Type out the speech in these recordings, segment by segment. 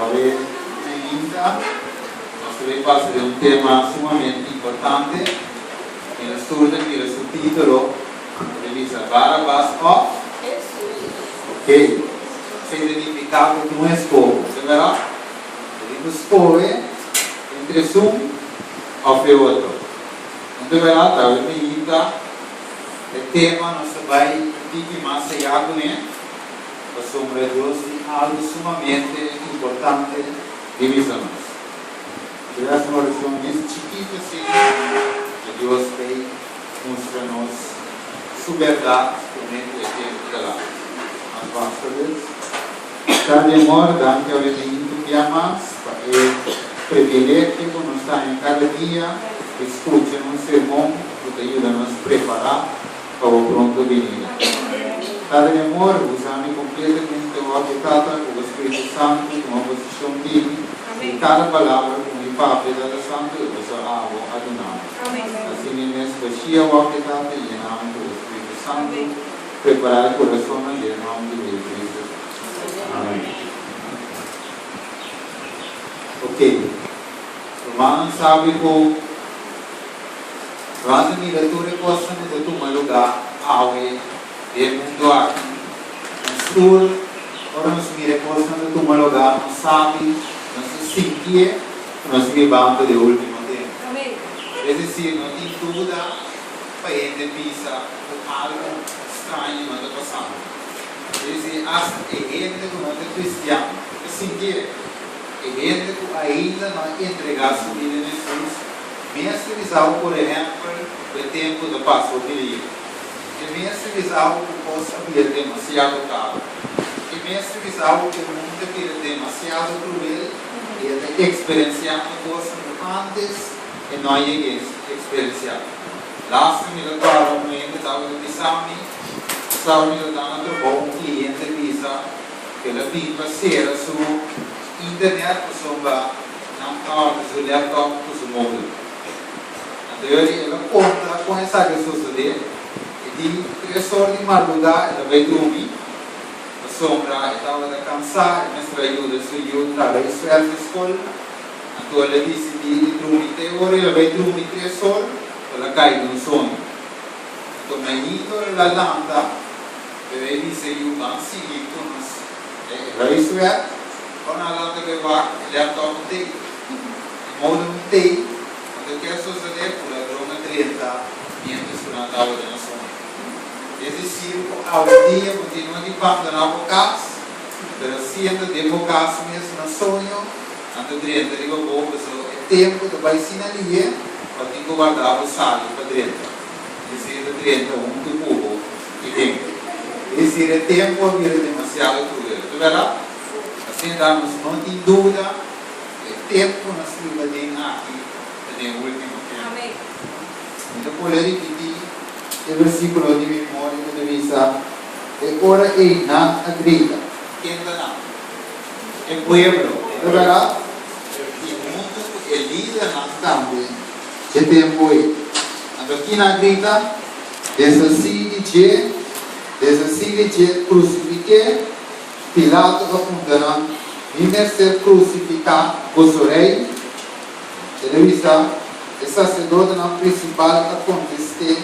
Hoy ainda nós também passamos de um tema sumamente importante que no estudo que o subtítulo revisa Barabás of Ok. Significado de um escovo, verá? Ele escove entre um e o outro. Então verá, talvez me ainda o tema nós vai dizer mais allá com ele. A sombra de Deus é algo sumamente importante de visão. Tivesse uma oração muito chiquita assim, que Deus veio mostrar-nos sua verdade por meio do tempo de lá. Mas basta ver. Está de amor, dando que eu tenho que amar, é privilégio que nós estamos em cada dia, escute um sermão que ajuda a nos preparar para o pronto venir. Está de amor, usando completamente o habitat, o Espírito Santo, uma posição dele, e cada palavra com o Pai da Santo, eu sou avo adonai. Assim mesmo, baixia o habitat e em nome do Espírito Santo, preparar o coração em nome de Jesus. Amém. Ok. Irmãos, sabe que quando a miratura possa de tomar lugar ao mundo aqui. Mas ora nós mira possa de tomar lugar, não sabe, não se sentir, nós vivamos de último tempo. Amém. É dizer, não tem dúvida para ele pensar algo estranho no passado. Dizer, hasta gente que não é cristiano, sentir, gente que ainda não entregou sua vida a Jesus, mesmo algo, por exemplo, do tempo do pastor Filipe, e mesmo algo que possa vir demasiado caro, e mesmo algo que o mundo vir demasiado cruel, e experienciar uma coisa antes e não ninguém experienciar. Lá se me declarou no meio do exame. Sabe, eu dava um cliente visa que ela viva ser a sua internet, a sua laptop, a sua móvel. Então, ela conta com essa pessoa dele, e de 3 horas de madrugada, ela vai dormir, a sombra estava cansada, mas ajuda, estava isso é a escola, então ela decide dormir 3 horas, ela vai dormir 3 horas, ela cai no sono. Então, ela levanta, ele disse que o banco seguiu com nós. Isso é, quando ela leva o laptop dele, o modem dele, quando quer suceder, por a droga 30, mientras que não estava dando sono. Esse circo, ao dia, continua de papo da nova casa, mas se ainda de bocaço mesmo no sonho, anda 30, digo, bom, é tempo de vai sinalizar, para ter que guardar o saldo para 30. Esse 30, do povo, e tempo. Esse é tempo a vir demasiado cruel. Tu verá? Assim, não tem dúvida, é tempo na sua vida aqui, até o último tempo. Amém. Então, por ele repetir, o versículo de memória que deve estar, é hora e na grita. Quem está lá? É pueblo. Tu verá? E o mundo é líder na também. Que tempo é? Então, aqui na grita, desde crucifiquei, Pilato apontará, vinha ser crucificado o rei, televisa, o sacerdote na principal a contestar,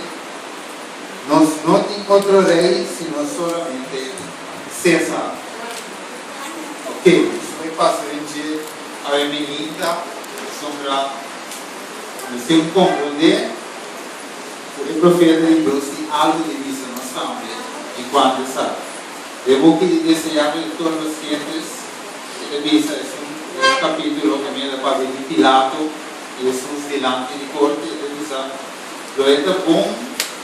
nós não temos outro rei, senão somente César. Ok, isso vai passar a menina, sombra, não sei compreender, o profeta de Deus tem algo de vista na família. Enquanto sabe, eu vou desejar a todos os clientes, revisa esse capítulo também da parte de Pilato, Jesus delante de corte, revisa, é bom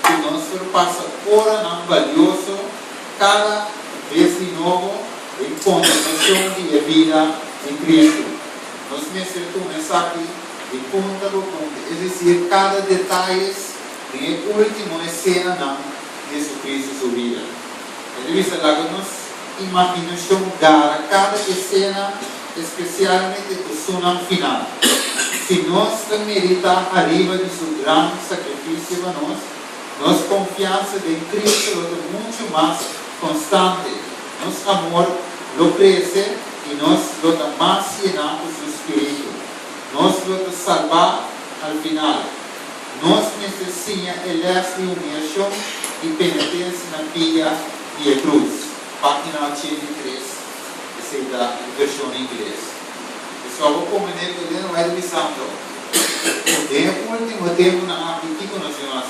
que nós passa hora não valioso, cada vez de novo, em continuação de vida em Cristo. Nós necessitamos aqui de ponta por ponta, é dizer, cada detalhe, em última cena, não. Jesus Cristo sua vida. Ele disse lá que nós imaginamos cada cena, especialmente o sono final. Se nós meditar arriba de seu grande sacrifício para nós, nossa confiança em Cristo é muito mais constante. Nosso amor lo cresce y nos lo da más llenar con su espíritu. Nos lo da salvar al final. Nos necesita elevarse de humillación y penitencia en la pilla y la cruz. Página 83, esa es la versión en inglés. Só como ele não vai missão o último tempo na África nós vamos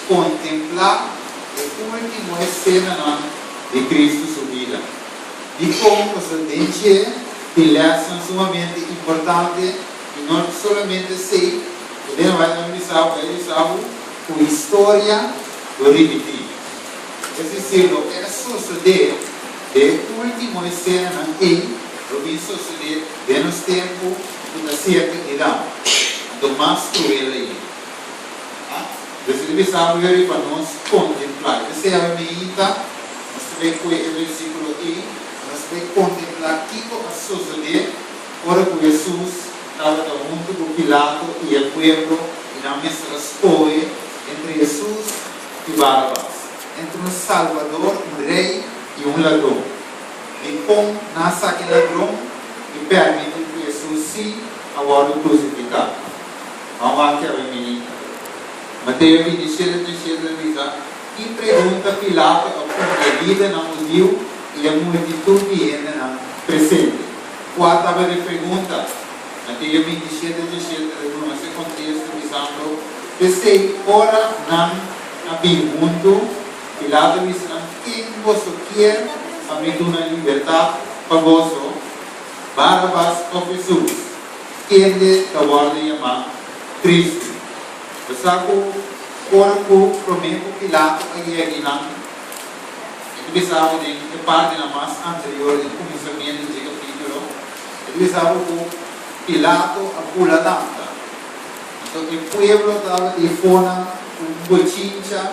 contemplar a última cena de Cristo sua vida e como essa dente de lição sumamente importante e não somente sei ele não vai missão ele sabe a história do repetir é decir o que sucede de última cena aí lo que sucede de nos tempo una certa idade, do mais cruel aí. Você sabe que para nós contemplar, você é a medida, nós vemos o versículo aí, nós vamos contemplar o que vai suceder agora que Jesus estava junto com Pilato e o povo e na mesa escolha entre Jesus e Barrabás, entre um Salvador, um rei e um ladrão. E com nessa aquele ladrão e permite que Jesus se agora crucificado. Vamos aqui a ver Mateus 27, 27, e pergunta Pilato a vida não judeu e a multidão ainda não presente. Qual estava a pergunta? Mateus 27, 27, nesse contexto, dizendo, se ora não pergunto, Pilato disse, quem você quer para me dar liberdade para você? Barrabás ou Jesus? Quem de guarda chamar Cristo? Você o corpo prometo Pilato aí aqui não. Ele sabe de parte na mais anterior do começamento do capítulo. Ele sabe que Pilato a pula danta. Então o povo estava de fora, bochincha,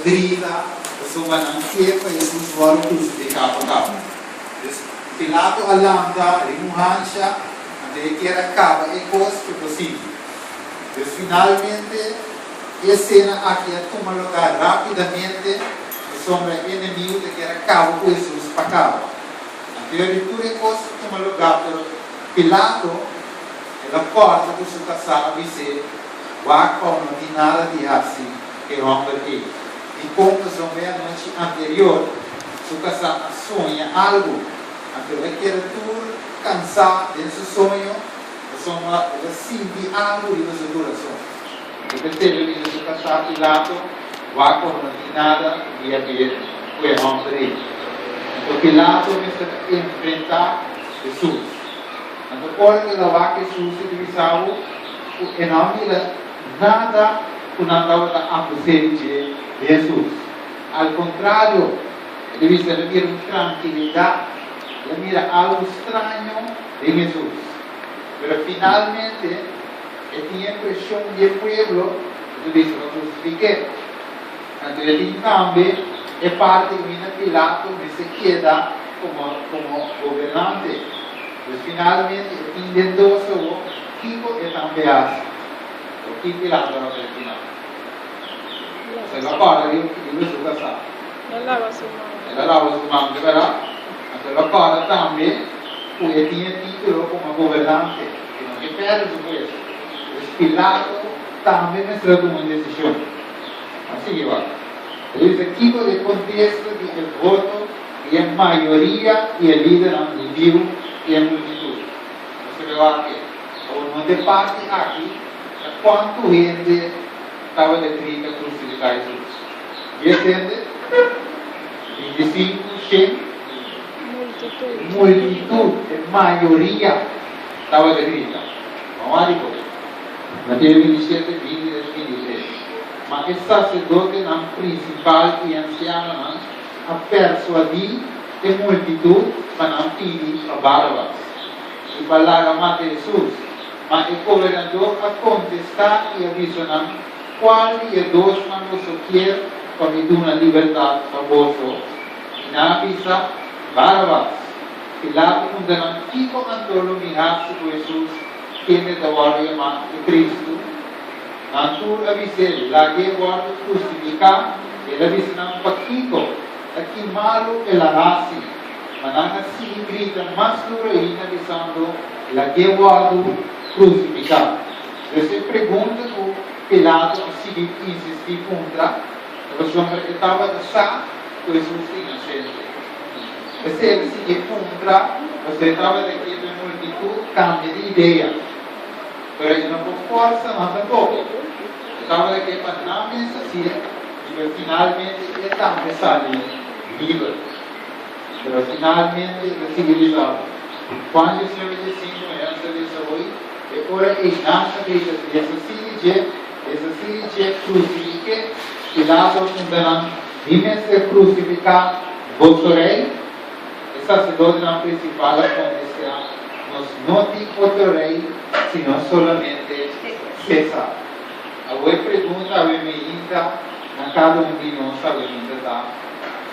grita, pessoa não quer para Jesus agora crucificado para cá. Pilato alanda, renuncia, até que era acaba e coisa que possível. Mas finalmente, a cena aqui toma lugar rapidamente, e sombra inimigo de que era acaba com Jesus para cá. A teoria de coisa toma lugar, pero Pilato, ela porta do seu casal, disse, vai como não tem nada de assim, que rompe aqui. E como nós vamos ver a noite anterior, seu casal sonha algo, aquilo que era tudo cansado desse sonho, ela sente algo em nosso coração. Porque teve que seu casal Pilato, vai como não tem nada, e a ver o romper ele. Então Pilato vai enfrentar Jesus. Então, quando ela vai que Jesus se divisava, o enemigo nada que não estava a acontecer de Jesus. Al contrário, ele mira uma tranquilidade, ele mira algo estranho de Jesus. Mas finalmente, ele tinha a impressão de pueblo, ele disse, lo crucifiqué. Então ele também é parte de Pilato, que se queda como governante. Mas finalmente, ele endossa o Kiko e também hace. O que Pilato não tem final. Se la cosa di questo casato. Ela lava su mano, verrà? Se la cosa também, poi tiene titolo come governante, che non è per su questo. Pilato também è stato una decisione. Así que va. Dice, tipo de contexto de el voto y en mayoría y el líder en vivo y en multitud. Você vê aqui, o de parte aqui, quanto gente estava de 30 crucificar Jesus. E entende? 25, 100, multitud, maioria estava de 30. Vamos lá depois. Mateus 27, 20 e 23. Mas o sacerdote principal e anciano a persuadir a multitud para não pedir a Barrabás. E para matar Jesus. Mas o governador a contestar e avisar qual de dois você quer para me dar uma liberdade para você. E na avisa Barrabás. Pilato condenou tipo Antônio Mihasse com Jesus, quem é da ordem de Cristo. Nantur avise lagi guardo crucificar, ele avise não paquito, aqui malo ela nasce, Manana si grita más duro ainda dizendo, la llevado crucificado. Você pergunta o Pilato se insistir contra, o homem que estava de sá, Jesus inocente. Você ele seguir contra, você estava daqui de multitud, cambia de ideia. Mas ele não por força, não tampoco. Estava daqui para não pensar assim, e finalmente ele também saiu livre. Mas finalmente ele se realizava. Quando o Senhor disse assim, essa lição hoje, e ora em nossa vida, essa cirurgia crucifique, e lá só funcionam, vimos ser crucificado, vosso sacerdote na principal condição, nós não temos outro rei, senão solamente César. A outra pergunta, a minha pergunta, na cada de nós, a pergunta está,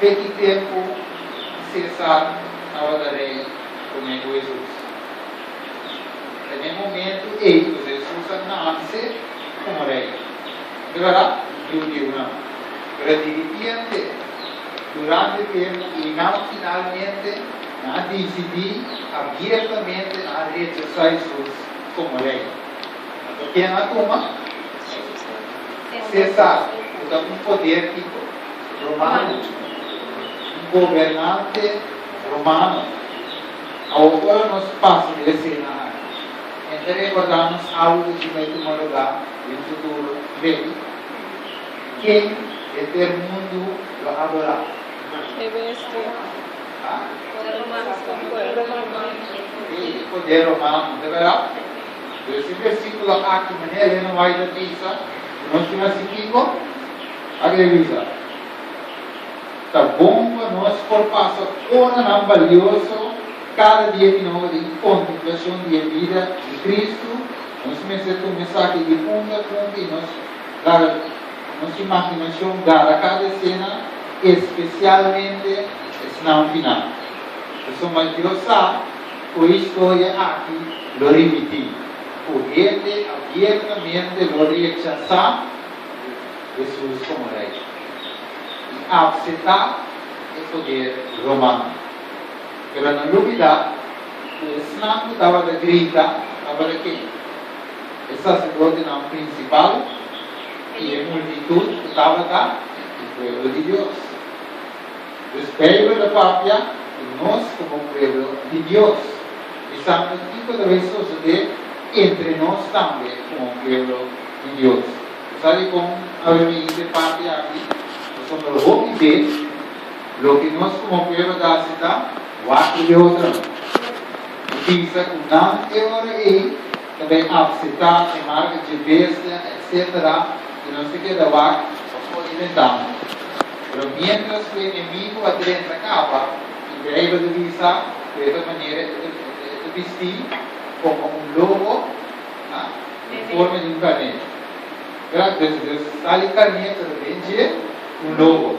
que tempo César estava da rei com Jesus? Nel momento, Jesus nasce como rei. De verdade, Dio não. Pero de repente, durante o tempo, e não finalmente, não decidi abertamente a rechazar Jesus como rei. Quem a toma? César, um poder romano, um governante romano. Agora nós passamos de cenário. Então recordamos algo que vai tomar lugar no futuro rei. Quem este mundo lo adora. O poder romano, de verdade? Esse versículo aqui, ele não vai dar pizza. Nós temos aqui, a revisa. Está bom para nós por passar hora não valioso, cada dia que nós de contemplação de vida de Cristo, nós começamos a mensagem de ponta a ponta e nossa imaginação gara cada cena, especialmente no final. Então, mas Deus sabe que a história aqui lo repetir. O ele abertamente lo rechazar Jesus como rei. E aceitar o poder romano. Pero na novidade, o Islam estava da grita, estava daqui. O sacerdote não principal, e a multitud estava da o povo de Deus. Os povos da pátria, e nós como povo de Deus. E sabemos que cada vez sucede entre nós também como povo de Deus. Sabe como a minha parte aqui? Nós somos o que lo que nós como povo da cidade, o ato de outra. Pensa que não é hora aí, também aceitar a marca de besta, etc. E não se queda lá, pode inventar. Mas mientras o inimigo adentra a capa, e breve de vista, de esta maneira de vestir como lobo, em forma de carneiro. Graças a Deus, sai carneiro também lobo.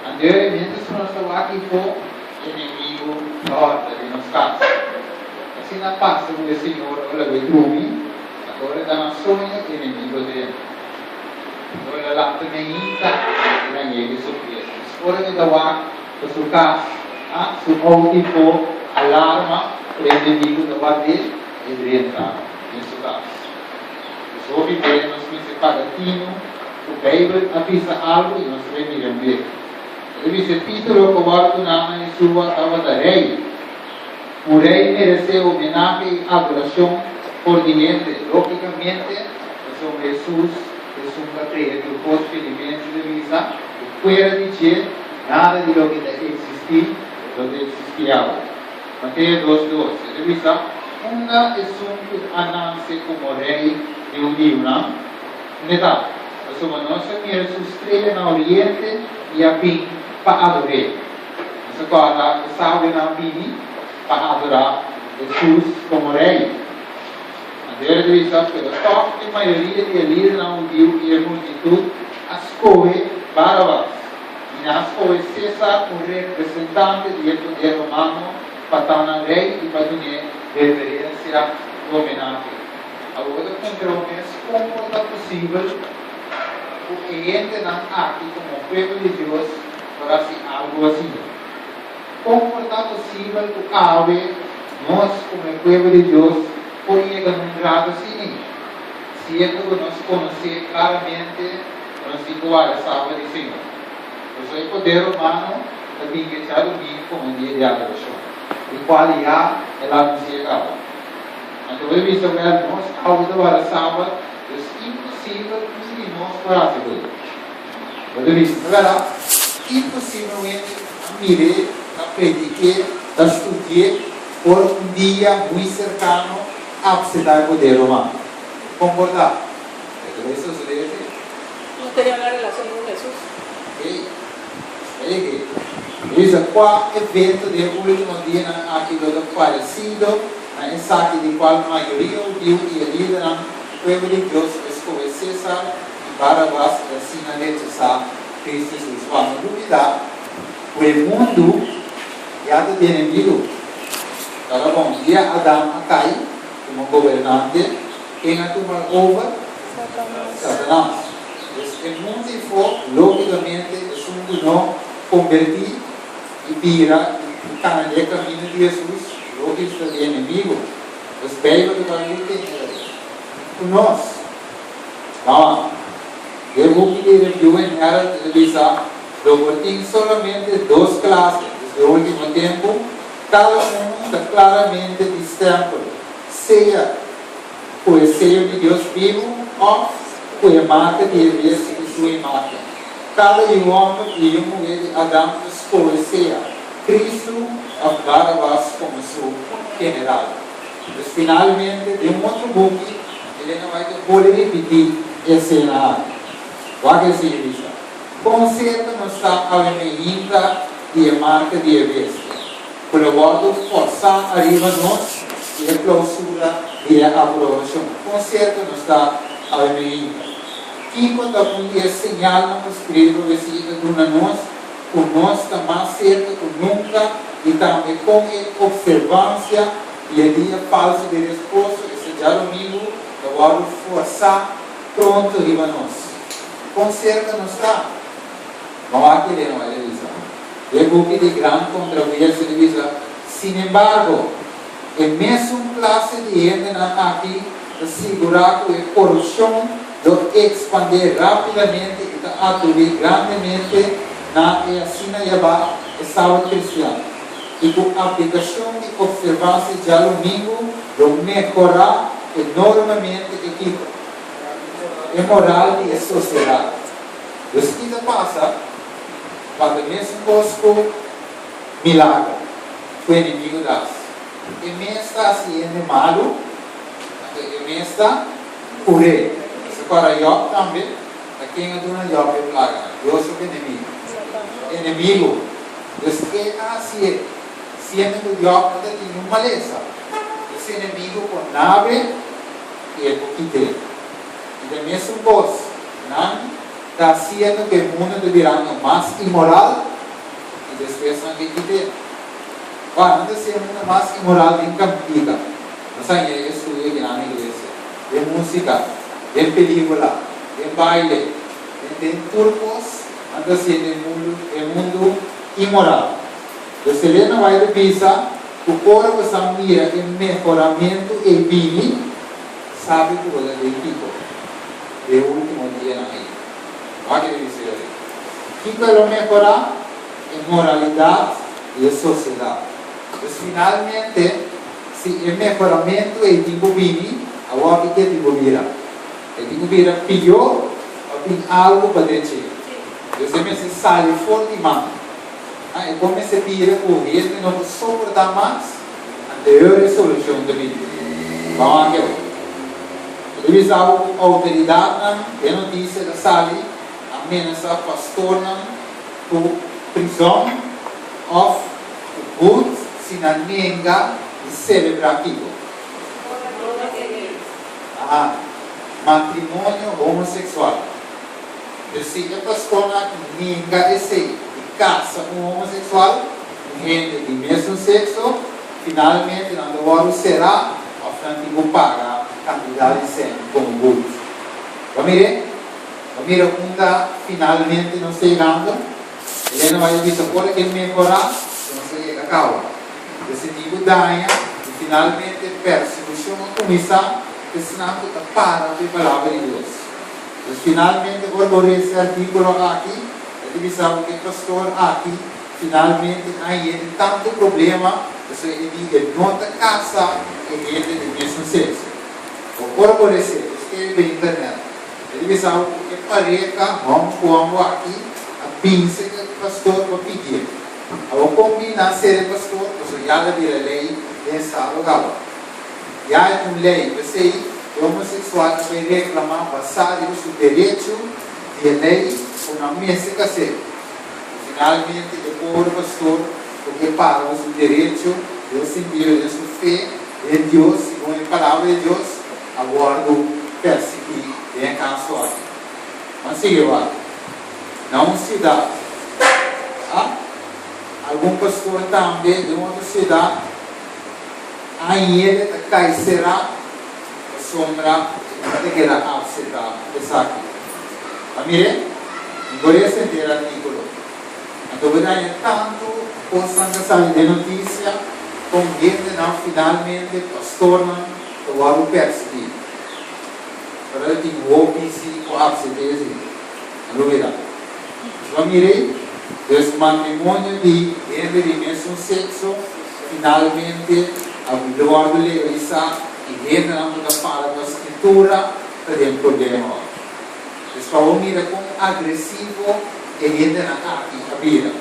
Anteriormente, se nós estamos aqui for inimigo da horta de nossa casa. Assim na paz do Senhor, olha o trume, agora está na sonha inimigo dele. Agora lá também está, na ele surpresa. Fora de dawa, o seu caso, se o tipo alarma, o inimigo da dele, ele entra em seu caso. Os homens nós se pagatino, o Bíblia avisa algo e nós remiramos ver. Ele diz, título covardo na sua estava da rei. O rei mereceu homenagem e adoração ordinante. Logicamente, sobre Jesus, um cateiro do procedimento de visa, fora de dizer nada de lo que existia, lo que existia. Mateus 2:12. Ele diz, uma é ananse como rei de um dia, não? Verdade. Somos nós que sua estrela no oriente e a fim para adorar. Essa coisa sabe na fim para adorar Jesus como rei. A Deus diz que a maioria de líderes não viu e a multitud escolhe Barabás. E na escolhe César, o representante do poder romano, para estar na rei e para ter reverência e homenagem. Agora, como é possível o cliente não aqui como povo de Deus para assim algo assim. como está possível que ave, nós, como o povo de Deus, podemos um grado assim? Se é que nós conhecemos claramente, nós ficamos a salva de Senhor. Por isso, o poder humano também que já domina como um dia de adoração. E qual é a música acaba. Então, eu vi sobre nós, ao redor da salva, é impossível conseguirmos parar de tudo. Eu vi, agora, impossivelmente, mirei, prediquei, estudei, por um dia muito cercano a precisar do poder humano. Concordar? Eso sucede. No tenía una relación con Jesús. Dice, qual evento do último dia aqui do parecido, na ensaque de qual a maioria ouviu e a líder do povo de Deus escolheu César e Barabás assim a rechazar Cristo Jesus. Quando duvidar, o mundo já tem inimigo. Então, bom dia, Adão cai como governante, quem a tomar over? Satanás. O mundo foi, logicamente, o mundo não convertir e vira o caminho de Jesus, lógico de inimigo. Os beijos do caminho tem nós. Não, eu vou pedir review em era televisão, eu tenho somente 2 classes do último tempo, cada um está claramente distinto, seja o sello de Deus vivo ou a marca de Deus e sua imagem. Cada homem e uma mulher de Adão escolhe ser Cristo ou Barabás como seu general. Mas finalmente, de um outro buque, ele não vai poder repetir essa cena. O que significa? Com certeza não está a ferramenta e a marca de Deus. Por agora, forçar arriba nós e a clausura e a aprovação. Com certeza não está a ferramenta. E quando a mulher señala no escrito versículo de nós, o nós está mais certo que nunca e também com a observância e a dia falso de resposta, esse já domingo, agora forçar pronto arriba nós. Com certeza não está. Não há que ler uma televisão. É buque de grande controvérsia de visão. Sin embargo, a mesma classe de gente aqui assegurar que a corrupção do expandir rapidamente e atuar grandemente na ensina e a saúde cristã. E com a aplicação de observância já domingo, do melhorar enormemente a moral e a sociedade. O que passa, quando mesmo conosco, milagre, foi inimigo das. E mesmo está sendo malo, e mesmo está curei. Para Job também, quem é dona Job é plaga. Eu sou inimigo. Inimigo. Deus é assim. Sendo que Job não tem nenhuma maleza. Esse inimigo com nave e é o que tem. E da mesma coisa, não está sendo que o mundo deverá mais imoral e depois não tem que ter. Não está sendo mais imoral em Campica. Não sei se é isso que na igreja. É música. Em película, em baile, em turcos, anda sendo um mundo imoral. Você lê na vai pensar, o corpo se mira em melhoramento e bem, sabe que você é equipo. É o último dia na vida. Olha que dizer assim. O que vai melhorar? A moralidade e a sociedade. Mas finalmente, se o melhoramento é tipo bem, agora que é tipo vira. E digo, vira pior, tem algo para dizer. Você me sai fora de mão. E como você vira o risco, não suportar mais, anterior solução da vida. Vamos aqui. Eles a autoridade, a notícia da Sali, ameaça pastor, por prisão, of good, se não nega e celebrar aquilo. Matrimônio homossexual. Se a pessoa que nega esse casa com um homossexual, gente de mesmo sexo, finalmente não será a frente de pagar a quantidade sempre como bulto. Vamos ver? Finalmente não chegando. Ele não vai dizer, por que melhorar? Não chega. acaba. Esse tipo danha e finalmente persecução começa ensinando a para a palavra de Deus. Mas finalmente, quando esse artigo aqui, ele sabe que o pastor aqui, finalmente, aí tem tanto problema, ele não está casa e ele tem mesmo sexo. Ou por exemplo, escreve na internet, ele sabe que pareja, vamos como aqui, a pinça que o pastor vai pedir. Ao combinar ser pastor, você já deve a lei dessa lugar. Já é uma lei, você o homossexual vai reclamar passado o seu direito de lei com a mesa caseira. Finalmente, depois o pastor, porque para o seu direito, Deus envia a sua fé em Deus, segundo a palavra de Deus, aguardo perseguir em caso aqui. Mas siga lá. Não se dá. Algum pastor também de outra cidade, aí ele cai será sombra que era absenta essa aqui. Amire? Agora esse é o artigo. Então, verdade, tanto possam de notícia, com gente não finalmente pastor não o algo perseguir. Para que o OPC o absente não verá. Amire? Esse matrimônio de entre de mesmo sexo, finalmente, a glória legalizar e entra na para a escritura, tem problema. Pessoal, mira como agressivo e entra na aqui, a vida.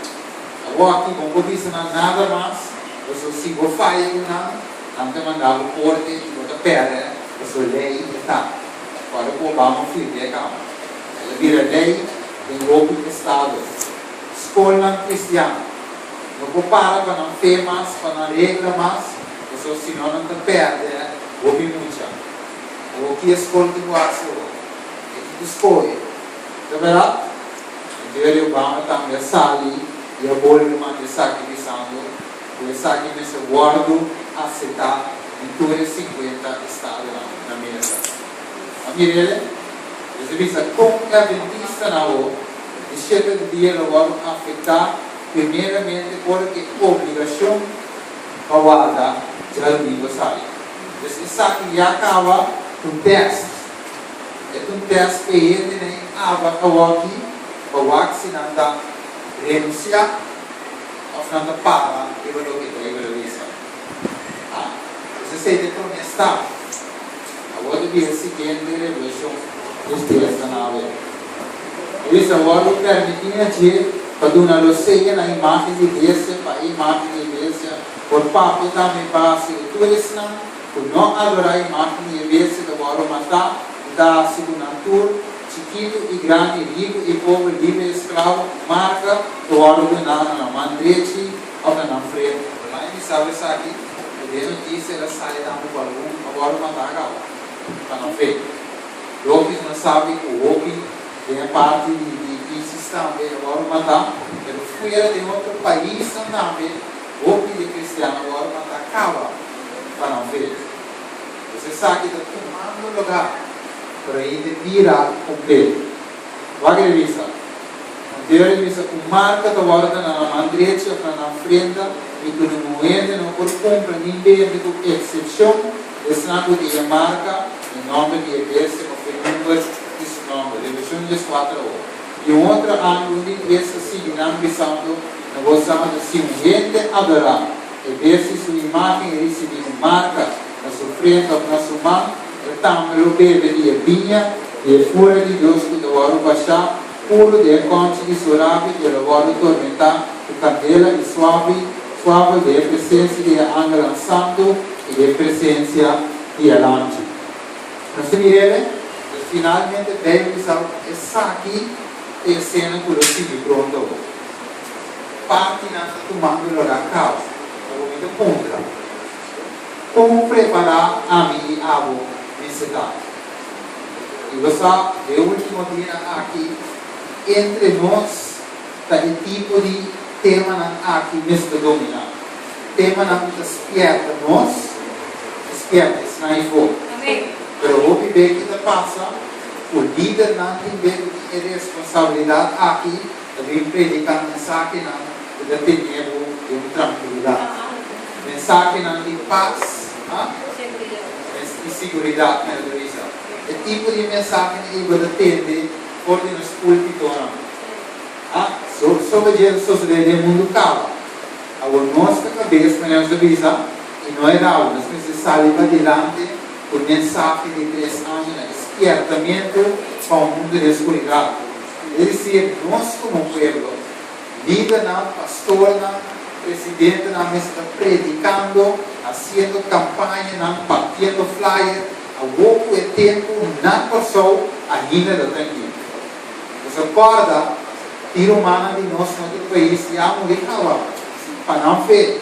Agora aqui, como diz, nada mais, eu se vou fazer não tem mandado corte, não perde, eu lei e tá. Agora o Obama filho de calma. Ela vira lei, tem roubo de Estado. Escola cristiana. Não compara para não ter mais, para não reclamar, porque senão não te perde, ouve muito. O que a escola te gosta, é que escolhe. Tá verdade? Então ele vai também sair e a bola de uma dessa aqui de sangue, o essa aqui nesse guardo, aceitar em todos 50 estados na mesa. A Mirelle, você visa como é a dentista na rua. E certo de dia não vai afetar primeiramente porque a obrigação pagada já não digo sai. Esse saque já acaba um teste. É um teste que ele nem aba aqui, para se não dá renunciar, ou não dá para e vai do que isso. Você sei de como está. Agora devia seguir a revolução dos dias na nave. Isso agora permitia de para uma luceia na imagem de Deus, para a imagem de Deus, por papo também base de tudo isso não, por não adorar a imagem de Deus, agora matar, dar segunda tour, chiquito e grande, rico e pobre, livre e escravo, marca, agora do nada na mandrete, ou na frente. Mas ele sabe isso aqui, a notícia ela sai dando para algum, agora matar a causa, para não feito. Lopes não sabe o Lopes. Tem a parte de ISIS também, agora matar, eu fui de outro país também, ou de cristiano, agora matar cava, para não ver. Você sabe que está tomando lugar, para ele virar completo. Vai revista. Então, revista, o marca da guarda na mão direita, na frente, e tu não moeda, não por compra, ninguém com exceção, esse não podia marca, em nome de Deus, com o número. Revisão de 4 horas. E outra ângulo de essa seguirá pensando na gostava de se gente adorar. E ver se sua imagem recebeu marca na sua frente ou na sua mão, também o bebê de vinha e fora de Deus que agora baixar, puro de conte de suave e agora tormentar, e candela e suave de presença de Angra Santo e de presença de Alante. Nós mirele. Finalmente veio essa aqui é a cena por o seguinte pronto. Parte não está tomando lugar causa. Eu vou contra. Como preparar a mim e a avó nesse caso? E você, o último dia aqui, entre nós, está o tipo de tema aqui neste dominar. Tema não despierta nós, despierta esse não é fogo. Amém. Pero o bebê que passa, o líder não tem responsabilidade aqui, também predicar a mensagem, não tem tempo de tranquilidade. Mensagem de paz e segurança na televisão. É tipo de mensagem que você atende por nos púlpitos. Sobre Jesus no mundo cala. A nossa cabeça na nossa vida e não é algo, nós precisamos sair para diante com mensagem de 3 anos, despertamento para o mundo da escuridão. É dizer, nós como povo, líder, pastor, presidente, está predicando, fazendo campanha, partindo flyer, a pouco de tempo, na pessoa, ainda está tranquilo. Você acorda, tira humana de nós no outro país, e a mulher acaba, para não ver.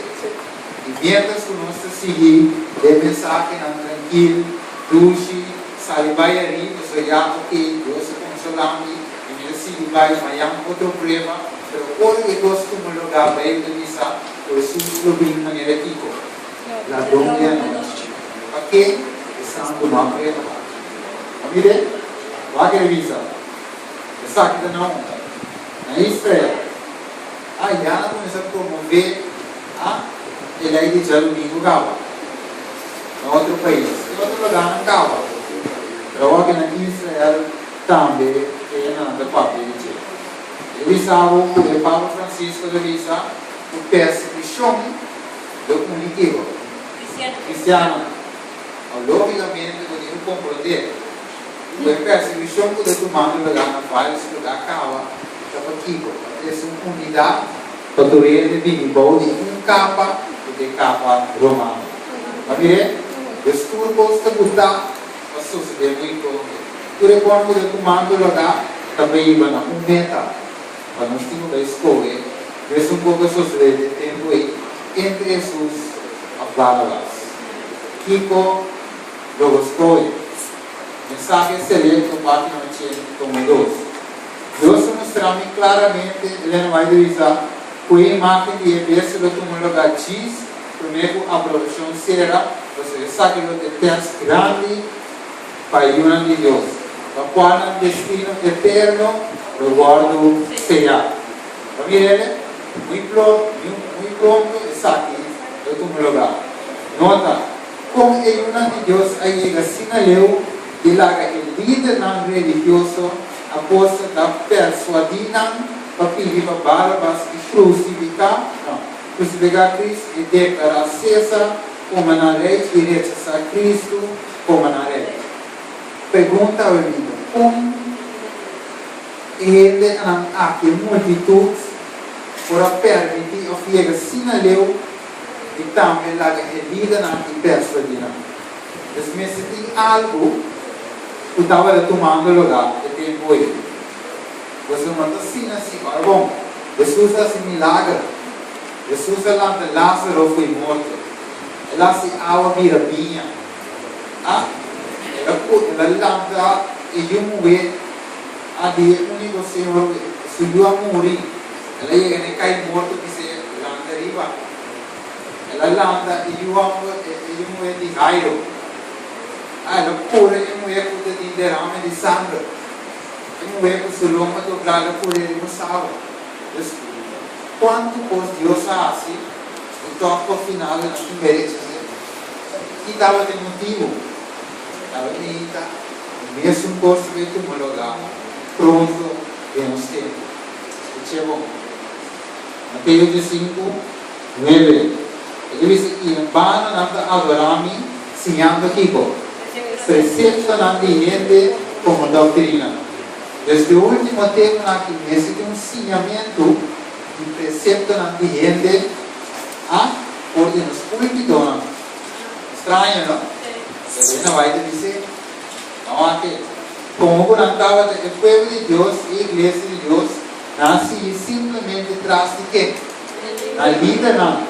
E mientras que nós seguimos, dê mensagem tranquilo, duche, sai vai ali, você já, ok, Deus é consolando, e me siga vai, amanhã outro problema, pero por que Deus como lugar para ele missa, por Jesus lo bem maneira aqui, la dominha nós. Ok? Estamos com uma problema. Amire? Vai que revisa. Essa aqui não. Na Israel, a Iana começa a promover ele aí de domingo Gawa. No outro país. Em outro lugar não Gawa. Pero aqui na Israel também tem nada para pedir. Eles sabem que o Papa Francisco revisa o perseguição do cognitivo. Cristiano. Logicamente, podemos compreender. O perseguição que o tomando lugar na vários lugares Gawa. Para aqui, essa unidade, para o de Bilbao, de capa e de capa romana. A ver, estudo posta gostar, mas sucede muito. Por enquanto, o comando lugar também iba na meta, para nós temos da escola, esse pouco sucede tempo aí entre Jesus e Barnabas. Kiko, logo escolhe. Mensagem excelente, parte não tinha como 12. Deus mostrou-me claramente, ele não vai dizer, que a imagem de Efésio do lugar diz, primeiro a aprovação será, você sabe que o texto grande para a de Deus, para qual o destino eterno, o guardo será. Para mim, ele, muito pronto, está aqui, do lugar. Nota, como é uma de Deus, aí chega sinaleu, de lá que o líder não religioso, após da persuadina para pedir para Barabas e crucificar Cristo e declarar César como na lei e rechazar Cristo como na lei. Pergunta ao amigo, como ele não há que multitudes para permitir o que sinaleu e também lá que a vida não é persuadina. Mas se tem algo que estava tomando lugar, que tem hoje. Você manda assim, olha bom, Jesus faz milagre. Jesus lá de Lázaro foi morto. Ela se água vira vinha. Ela lambda e eu morri. A de único Senhor subiu a morrer. Ela ia cair morto que se lambda riba. Ela lambda e eu morri de Jairo. Ela pura e mulher de derrame de sangue. E mulher com seu lombo dobrado por ele no sábado. Quanto pôs Deus assim, o toque final da primeira que estava de motivo. Estava bonita, o mesmo curso que homologar, pronto, temos tempo. Isso é bom. Mateus 5, 9. Ele diz que em vano não adorar-me, ensinando aqui, precepto não de como doutrina. Desde o último tempo, aqui, nesse ensinamento, o precepto não de por nos púlpitos. Estranho, não? Ele não vai dizer. Não, aqui. Como não estava o povo de Deus e a igreja de Deus, nasce simplesmente traz de quê? Na vida, não.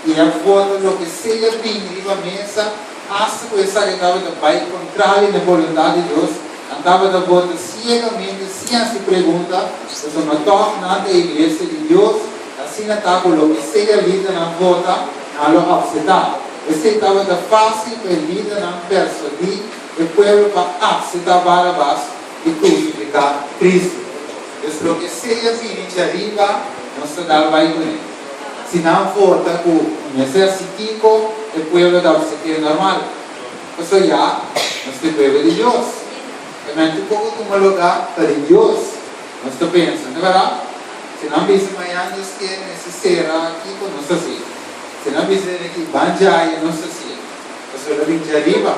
E a foto do que seja vindo à mesa, hasta que essa estava de pai contrário da vontade de Deus, andava da volta cegamente, sem se perguntar, se não toca na igreja de Deus, assim estava o que seja vida na volta, não lo aceitar. Esse estava da fácil para vida não persuadir, e o povo para aceitar Barabás e crucificar Cristo. Então, o que seja vindo de arriba, nós não vai com ele. se não volta com o exército, o povo da sociedade normal. Isso já, nós temos o povo de Deus. E não tem como um lugar para Deus. Nós estamos pensando, não é verdade? Se não visse amanhã, Deus quer necessário aqui conosco assim. Se não visse aqui, banjai, não sei se. Isso é bem de arriba.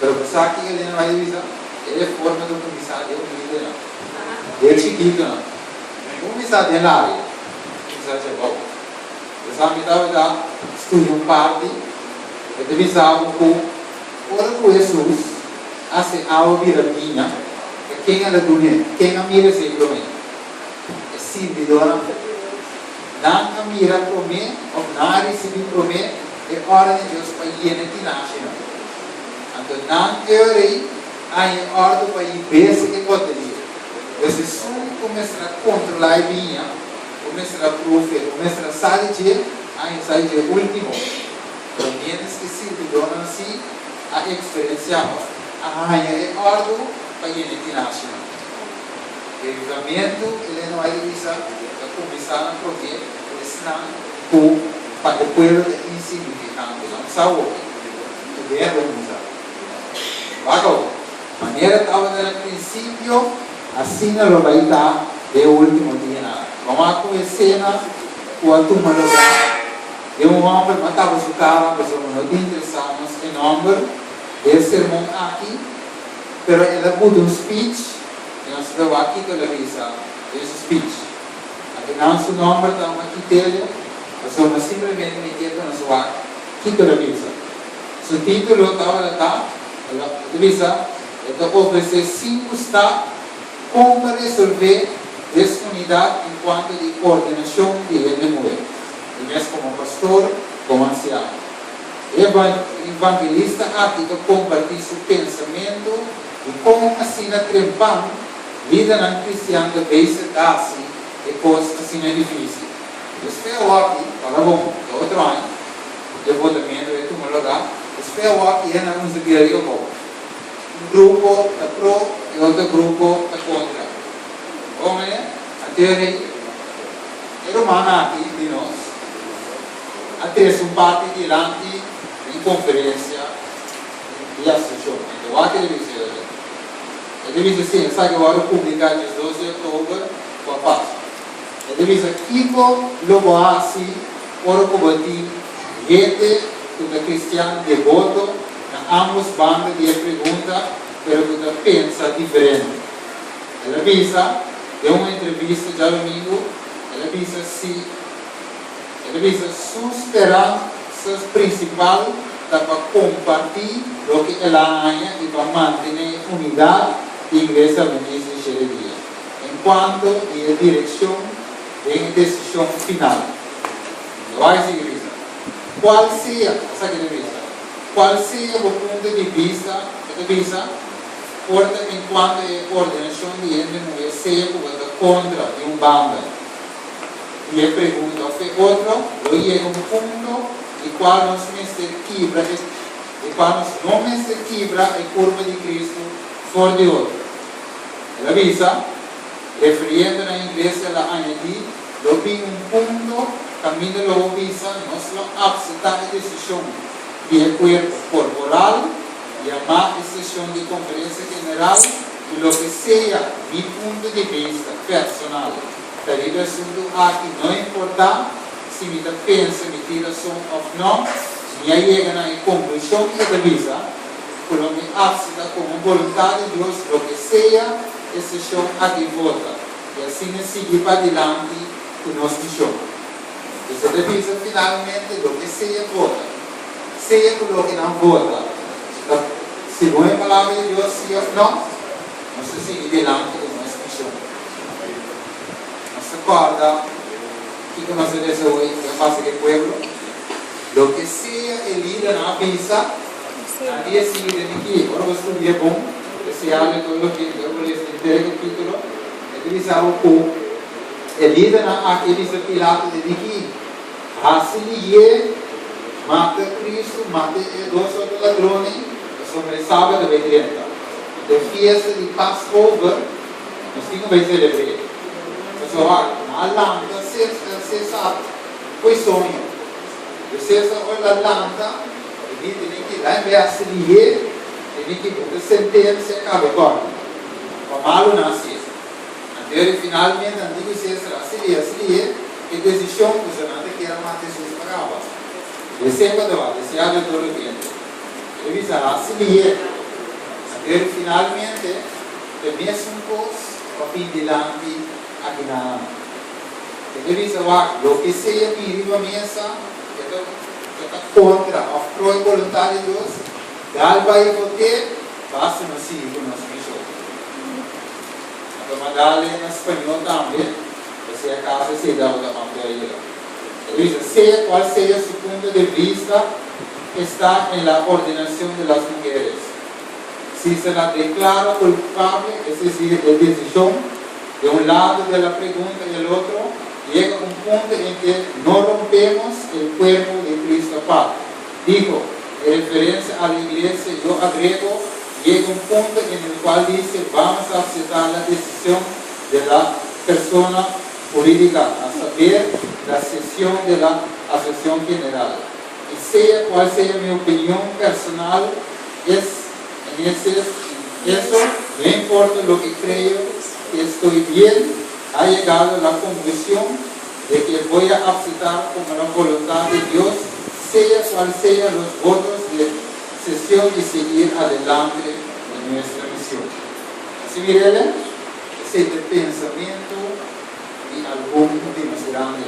Mas pensar que ele não vai divisar. Ele é forma do comissário, eu não lido não. Ele é chiquito não. O comissário é na área. O comissário é bom. Eu sabe que estava estudando parte. Eu divisava um pouco. Ora com Jesus, assim, a ouvir a minha. Quem é da dunia? Quem a mira sempre para mim? É simples, dona. Não a mira para mim, ou não receber para mim, é hora de Deus para ir na nacional. Então, não teoria, aí é hora para ir ver se que pode ir. Você só começa a controlar a minha, começa a prover, começa a sair de, aí sai de último. Para mim, esqueci de dona assim, a experiência. Aí é hora para ir na nacional. O livramento, ele não vai divisar, vai começar a prover, senão, para o povo é insignificante, não sabe. O verbo é usar. Agora, a maneira estava no princípio, assim não vai estar de último dia. Vamos conhecer com a turma lugar. Eu um homem matava o cara, mas não interessamos em nome do sermão aqui, mas ele mudou um speech, e nós vamos aqui televisar esse speech. Aqui não se nome está aqui dele, mas nós simplesmente metemos na sua aqui televisar. O título estava lá. A divisa é oferecer 5 está como resolver desunidade enquanto de coordenação de LMUE. E mesmo como pastor, como ancião. Evangelista ático compartilha seu pensamento e como assim na trempão, vida na cristiana de base assim e coisa assim é difícil. Espero aqui, para bom, do outro ano, eu vou também ver como lugar. Espero que é na música de Rio. Um grupo é pro e outro grupo é contra. Como é? A teoria é humana aqui de nós. Até um parte de lante em conferência e associação. Então, a televisão. A televisão, sim, sabe que eu vou publicar dia 12 de outubro com a paz. A televisão, Kiko, logo assim, ora combatir, gente, tudo cristiano devoto, ambos bandas de pergunta, pero tudo pensa diferente. Ela avisa, deu uma entrevista já domingo, ela avisa se, ela avisa sua esperança principal para compartilhar o que ela ganha e para manter a unidade da igreja adventista de Xeredia, enquanto a direção tem a decisão final. Vai ser igreja. Qual seja o ponto de vista, porta enquanto a coordenação de MMUE seja contra de um banda. E a pergunta foi outro, eu ia um ponto e qual nos mestre quebra, e qual nos não mestre quebra a curva de Cristo fora de outro. Ela avisa, referindo na igreja ela añadí, eu vi um ponto, caminho logo visa, nós não aceitar a decisão de acordo corporal e a sessão de conferência general e o que seja meu ponto de vista personal. Daí o assunto aqui não importa se me pensa, me tira som ou não, me chega na conclusão que eu visa, por me aceita como vontade de Deus, o que seja a sessão aqui volta. E assim seguir para adiante com nosso show. Você revisa finalmente o que seja vota, seja o que não vota. Segundo a palavra de Deus, sim ou não, nós seguimos adiante com nossa missão. Nós acorda, o que nós devemos hoje, que passa aqui no pueblo, o que seja líder na pista, a dia seguinte aqui, agora você um dia bom, esse ano todo o que eu vou ler o capítulo, ele diz algo líder aquele Pilato de que assim mata Cristo, mata dois outros ladrões sobre sábado de direita. De festa de Passover, nós tínhamos que celebrar. Pessoal, na lâmpada César foi sonho. O César olha a lanta, e tem que dar em vez de se tem que botar sentença acaba agora. O malo nasce. Então, finalmente, antigo César se e decisão que o Senado quer matar Jesus para cá. Receba do lado, se abre todo o tempo. Ele diz, então, finalmente, o mesmo coisa, para fim de lante, aqui na ele diz, o que seja pedido a mesa, é contra a própria vontade de Deus, dá vai votar, basta não seguir com nosso missão. Então, mandar em espanhol também, você a casa se dá outra matéria. Ele diz, seja qual seja seu ponto de vista, está na ordenação das mulheres. Si se la declara culpable, es decir, de decisión, de un lado de la pregunta y del otro, llega un punto en que no rompemos el cuerpo de Cristo Padre. Dijo, en referencia a la iglesia, yo agrego, llega un punto en el cual dice, vamos a aceptar la decisión de la persona jurídica, a saber, la sesión de la asociación general. Y sea cual sea mi opinión personal, eso no importa lo que creo, que estoy bien, ha llegado a la conclusión de que voy a aceptar como la voluntad de Dios, sea cual sea los votos de sesión y seguir adelante en nuestra misión. Así miren, ese es el pensamiento de algún de los grandes.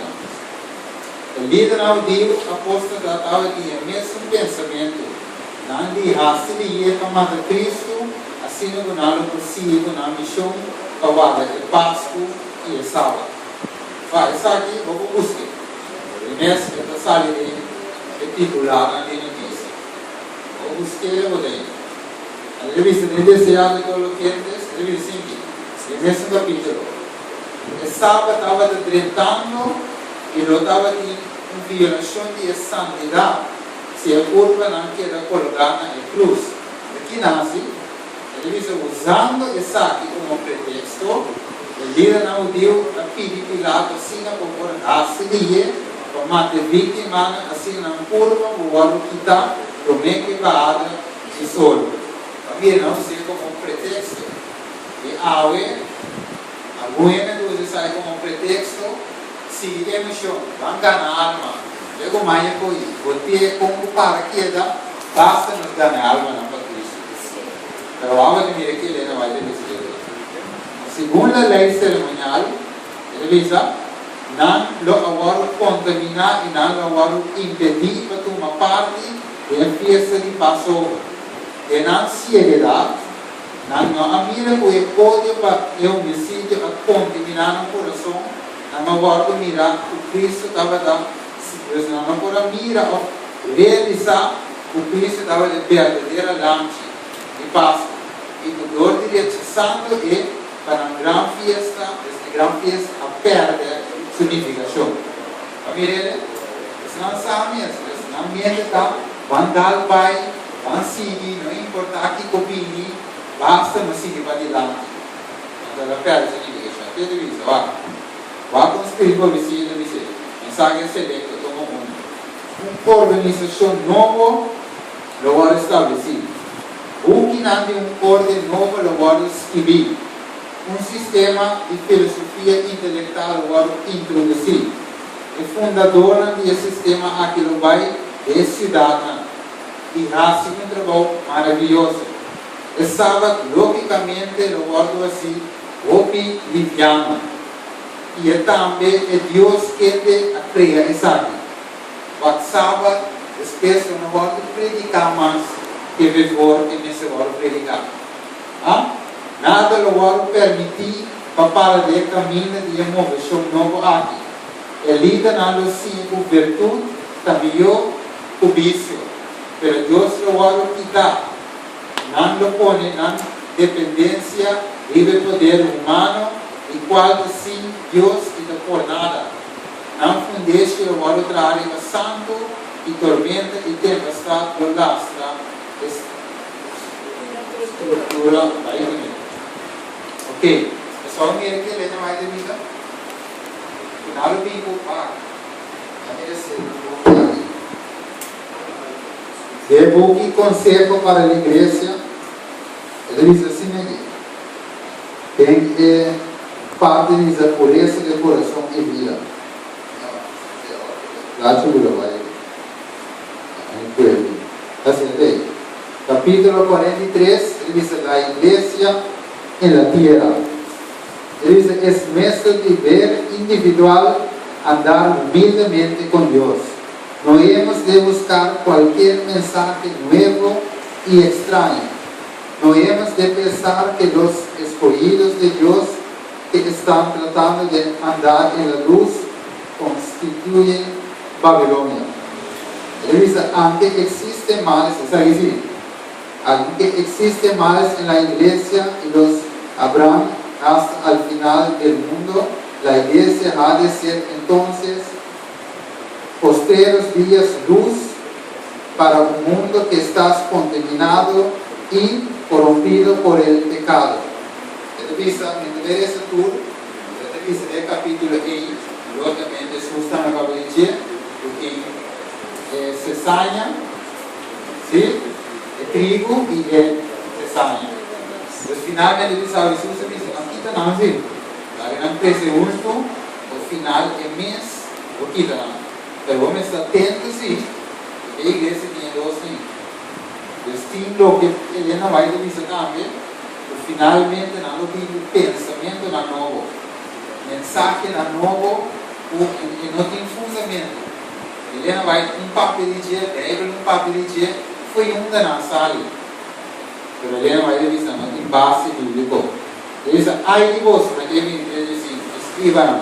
El líder audío apóstol trataba de el mismo pensamiento. Nandi hasili ye kamata Cristo, assim no gunalo possível na missão kawada e Páscoa e sábado. Vai, essa aqui vou buscar. O mês que está saindo é titular na notícia. Vou buscar o daí. A revista de deseado de coloquentes, revista 5, o mesmo capítulo. O sábado estava tratando e não estava de violação de santidade. Se a curva não queda colocada na cruz. Aqui nasce, ele diz, usando essa aqui como pretexto, o líder não deu a pedir Pilato assim na por asilia, para matar vítima, assim na curva, o ar quitar, o meio que vai de solo. Também não sei como pretexto. E alguém me diz sai como pretexto, se emoção, vai ganhar alma. Luego Maya coi, voltei como para queda, basta nos ganhar alma na Cristo. Pero ahora que mire que ele não vai ter isso. Segundo a lei cerimonial, ele diz, não lo agora contaminar e não lo agora impedir para tomar parte da festa de Passover. E não seriedade, não amira o pode para o homicídio a contaminar o coração, não agora mirar o Cristo estava dando. Pues não para mira a realizar o Cristo estava de verdadeira lance de Páscoa. E o dor de rechaçando é para uma grande fiesta, esta grande fiesta a perder significação. A mirele, isso não sabe mesmo, isso não mente tá, van dar vai, van seguir, não importa que opini, basta não seguir para adiante. Então ela perde significação. Até de vista, vai construir para você, mensagem seleta. Organização nova lo va a establecer. O que não tem ordem nova lo va a escrever. Sistema de filosofia intelectual lo va a introduzir. O fundador desse sistema aqui lo vai é cidadã. E hace um trabalho maravilhoso. E sábado, logicamente, lo va a assim, opi liviano. E também é Deus que cria essa aqui. Wat sábado, depois não vou predicar mais que vivor que me se vai predicar. Nada lo vou permitir para de caminho de uma versão nova aqui. Elida não lo sigo virtude, também o vício. Pero Deus lo vai quitar. Não lo pone na dependência do poder humano e qual sim Deus e não por nada. Não fundeste o valor trazer santo e tormenta e tempestade por lastra estrutura aí. Ok, pessoal, mira que ele não vai ter vida. Final do bico, pá. Debo que consejo para a igreja, ele diz assim aqui, tem que parte da pureza do coração e vida. Lá segura vai. Assim, capítulo 43, ele diz, a igreja em la tierra. Ele diz, é nuestro deber individual andar humildemente com Deus. No hemos de buscar cualquier mensaje nuevo y extraño. No hemos de pensar que los escogidos de Dios que están tratando de andar en la luz constituyen Babilonia. Él dice, aunque existen males, aunque existen males en la iglesia y los habrán hasta el final del mundo, la iglesia ha de ser entonces postreros días luz para un mundo que está contaminado y corrompido por el pecado. Entender esse tudo, esse capítulo aqui, logicamente, Jesus está na cabeça, porque é cesanha, sim? É trigo e é cesanha. Mas finalmente ele diz, Jesus diz, aqui está não, sim? Lá não precisa junto, o final é mês, aqui está não. Pero vamos estar atentos, sim, porque a igreja tinha dois, sim. O estilo que ele não vai dizer também, finalmente não tem pensamento na novo, mensagem na novo, e não tem fundamento. Ele não vai papel de dia, papel de dia, foi da nossa ali. Mas ele não vai dizer, não tem base bíblica. Ele diz, ai de você, para que ele diz assim, escreva não.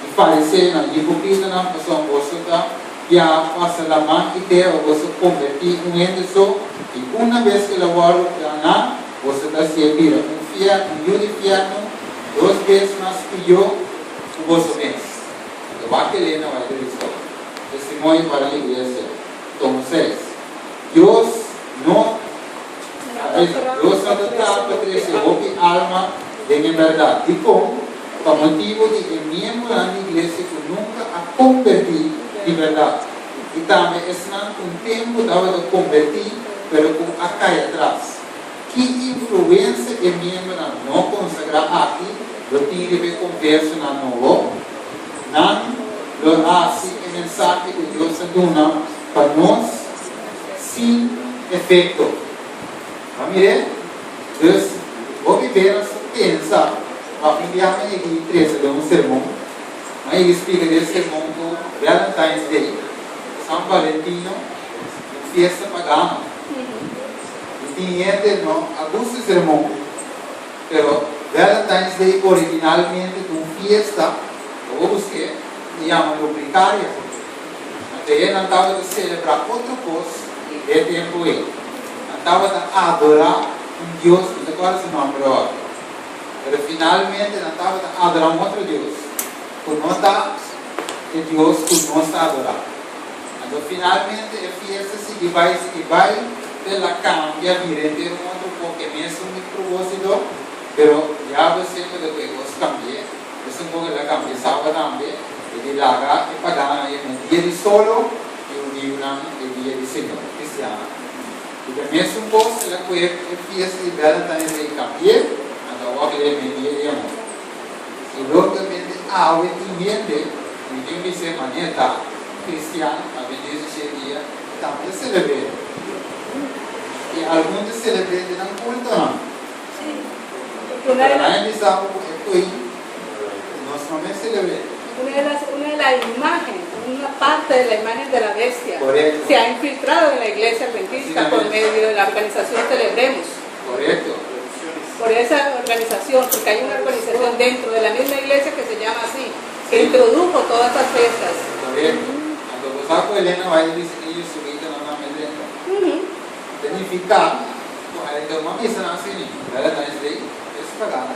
E parecer não, hipocrita não, pessoal, você está, já passa a mão e ter, você convertir ente só, e uma vez que ele volta para você está servindo um inferno, 2 vezes mais pior que você mesmo. Então, vai querer não vai ter isso. Testemunho para a igreja. Então, vocês, Deus não trata para crescer a alma de verdade. E como? Por motivo de membro da igreja que nunca a convertir de verdade. E também, esse não um tempo dava de convertir, mas com a cair atrás. Que influência é membro não consagrar aqui, do tire de conversa na novo, não lo hace a mensagem que Deus dá para nós sem efeito. Vamos ver? Deus, vou viver essa pensa, a enviar a igreja de um sermão, a igreja explica desse sermão do Valentine's Day, São Valentino, festa pagana. Tinha no alguns sermão, pero Valentine's Day originalmente uma fiesta, eu busquei, e chama lubricaria. Até não estava de celebrar outra coisa, e é tempo aí. Não estava de adorar Deus, não sei qual é o nome agora. Pero finalmente não estava de adorar outro Deus, por não estar de Deus que não está adorando. Então finalmente a fiesta se vai ela cambia, mira, tem um outro pouco mesmo de propósito, pero já você pode ver que cambia, isso um pouco ela cambia, sábado também, ele larga e pagar um dia de solo e dia de Senhor, cristiano. E mesmo um pouco ela foi a fiesta de Valentine's Day cambia, então o que ele me dia de amor. E logicamente a obediente, e tem que ser maneira cristiana, a obediência dia também celebra. E alguns celebram não culto não. Sim. Pero nadie sabe que nós não celebramos. Una de las imágenes, una parte de la imagen de la bestia, Correcto. se ha infiltrado en la iglesia adventista por medio de la organización Celebremos. Correcto. Por esa organización, porque hay una organización dentro de la misma iglesia que se llama así, que introdujo todas estas fiestas. Correcto. Cuando vos saco Elena va a decir que ellos subiten a una medrena. Significa, então uma missa assim, Valentine's Day, es pagana.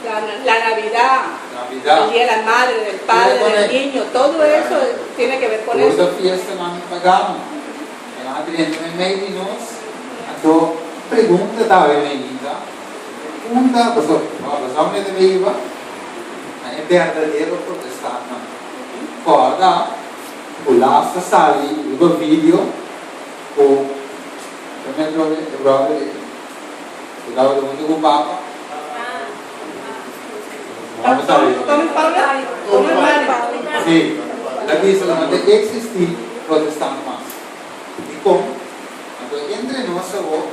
La Navidad, el Día de la Madre, del Padre, del Niño, todo eso tiene que ver con eso. Toda fiesta não pagamos. A gente me meio de nós, então pergunta da Elenita, pergunta, pastor, vamos de viva, é verdadeiro protestante. Fora, o lasta sali, o vídeo, o também o brother, o dava do mundo com o Papa. Vamos a ver. Sim, la visa não tem existir protestante mais. E como? Então, entre nós, eu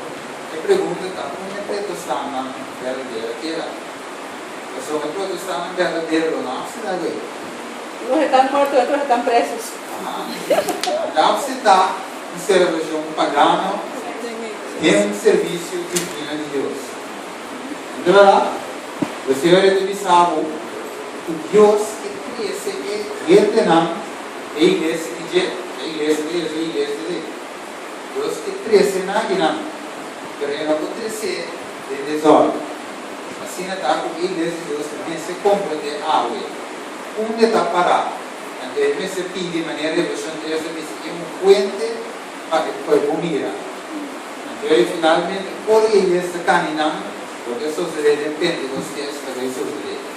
pergunto, como é protestante verdadeiro que era? Então, é protestante verdadeiro ou não? Se dá bem. Unos están muertos, otros están presos. Dá se dá um serviço pagano em um serviço divino de Deus. Então, lá, o Senhor é de Bissau, o Deus que cresce é Vietnã, a igreja de Deus, a igreja de Deus, a igreja de Deus. Deus que cresce na Guiná, mas não pode crescer de desordem. Assim, está com a igreja de Deus que se compreende a água. Onde está parado? Então, me se pide de maneira de você ter essa puente para que pueda comer. Então, finalmente, por igreja caminhando, porque sucede em Pentecostes, que sucede.